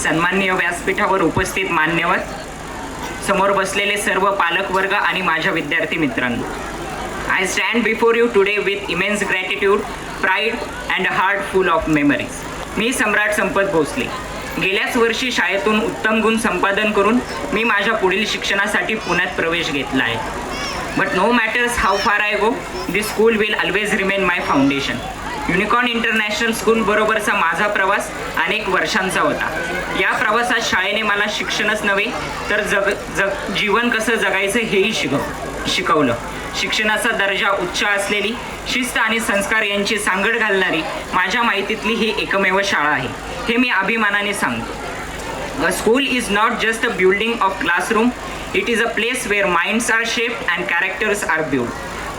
सन्माननीय व्यासपीठावर उपस्थित मान्यवर, समोर बसलेले सर्व पालक वर्ग आणि माझ्या विद्यार्थी मित्रांनो, I stand before you today with immense gratitude, pride and heart full of memories. मी सम्राट संपत भोसले. गेल्याच वर्षी शाळेतून उत्तम गुण संपादन करून मी माझ्या पुढील शिक्षणासाठी पुण्यात प्रवेश घेतला आहे. But no matters how far I go, this school will always remain my foundation. Unicorn international school बरोबरचा माझा प्रवास अनेक वर्षांचा होता. या प्रवासात शाळेने मला शिक्षणच नव्हे तर जीवन कसं जगायचं हेही शिकवलं. शिक्षणाचा दर्जा उच्च असलेली, शिस्त आणि संस्कार यांची सांगड घालणारी माझ्या माहितीतली ही एकमेव शाळा आहे, हे मी अभिमानाने सांगतो. A school is not just a building of classroom, it is a place where minds are shaped and characters are build.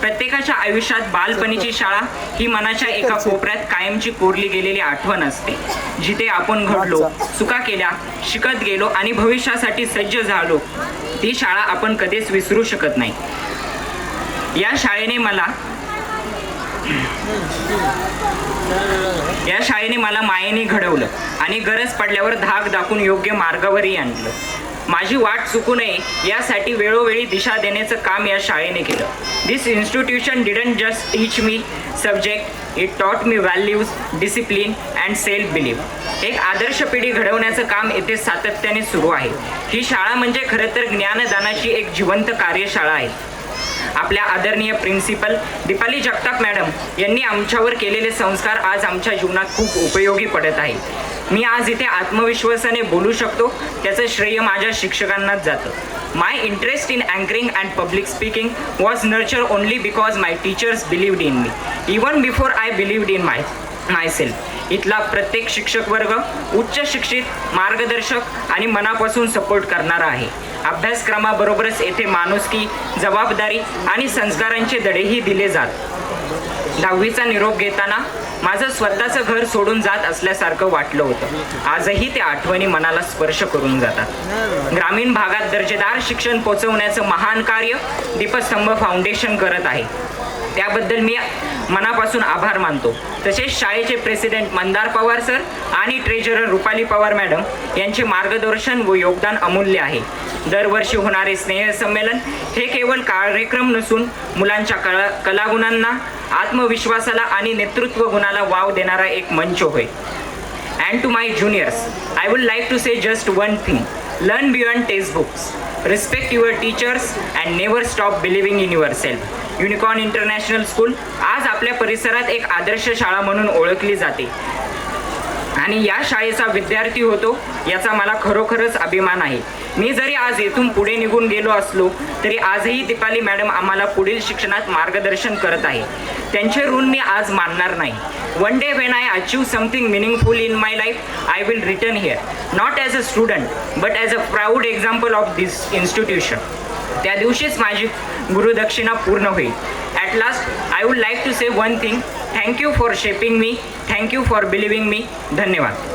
प्रत्येकाच्या आयुष्यात बालपणीची शाळा ही मनाच्या एका कोपऱ्यात कायमची कोरली गेलेली आठवण असते, जिथे आपण घडलो, चुका केल्या, शिकत गेलो आणि भविष्यासाठी सज्ज झालो. ती शाळा आपण कधीच विसरू शकत नाही. या शाळेने मला मायेने घडवलं आणि गरज पडल्यावर धाक दाखवून योग्य मार्गावरही आणलं. माझी वाट चुकू नये यासाठी वेळोवेळी दिशा देण्याचं काम या शाळेने केलं. This institution didn't just teach me subject, it taught me values, discipline and self belief. एक आदर्श पिढी घडवण्याचं काम येथे सातत्याने सुरू आहे. ही शाळा म्हणजे खरं तर ज्ञानदानाची एक जिवंत कार्यशाळा आहे. आपल्या आदरणीय प्रिन्सिपल दीपाली जगताप मॅडम यांनी आमच्यावर केलेले संस्कार आज आमच्या जीवनात खूप उपयोगी पडत आहे. मी आज इथे आत्मविश्वासाने बोलू शकतो त्याचं श्रेय माझ्या शिक्षकांनाच जातं. My interest in anchoring and public speaking was nurture only because my teachers believed in me, even before I believed in myself. इथला प्रत्येक शिक्षक वर्ग उच्च शिक्षित, मार्गदर्शक आणि मनापासून सपोर्ट करणारा आहे. अभ्यासक्रमाबरोबरच येथे माणुसकी, जबाबदारी आणि संस्कारांचे धडेही दिले जात. 10वीचा निरोप घेताना माझं स्वतःचं घर सोडून जात असल्यासारखं वाटलं होतं. आजही ते आठवणी मनाला स्पर्श करून जातात. ग्रामीण भागात दर्जेदार शिक्षण पोचवण्याचं महान कार्य दीपस्तंभ फाउंडेशन करत आहे. त्याबद्दल मी मनापासून आभार मानतो. तसेच शाळेचे प्रेसिडेंट मंदार पवार सर आणि ट्रेजरर रुपाली पवार मॅडम यांचे मार्गदर्शन व योगदान अमूल्य आहे. दरवर्षी होणारे स्नेहसंमेलन हे केवळ कार्यक्रम नसून मुलांच्या कलागुणांना, आत्मविश्वासाला आणि नेतृत्व गुणाला वाव देणारा एक मंच होय. And to my juniors, I would like to say just one thing, learn beyond text books, respect your teachers and never stop believing in yourself. Unicorn international school आज आपल्या परिसरात एक आदर्श शाळा म्हणून ओळखली जाते आणि या शाळेचा विद्यार्थी होतो याचा मला खरोखरच अभिमान आहे. मी जरी आज येथून पुढे निघून गेलो असलो तरी आजही दीपाली मॅडम आम्हाला पुढील शिक्षणात मार्गदर्शन करत आहे. त्यांचे ऋण मी आज मानणार नाही. One day when I achieve something meaningful in my life, I will return here, not as a student but as a proud example of this institution. त्या दिवशीच माझी गुरुदक्षिणा पूर्ण होईल. At last I would like to say one thing, thank you for shaping me, thank you for believing me. धन्यवाद.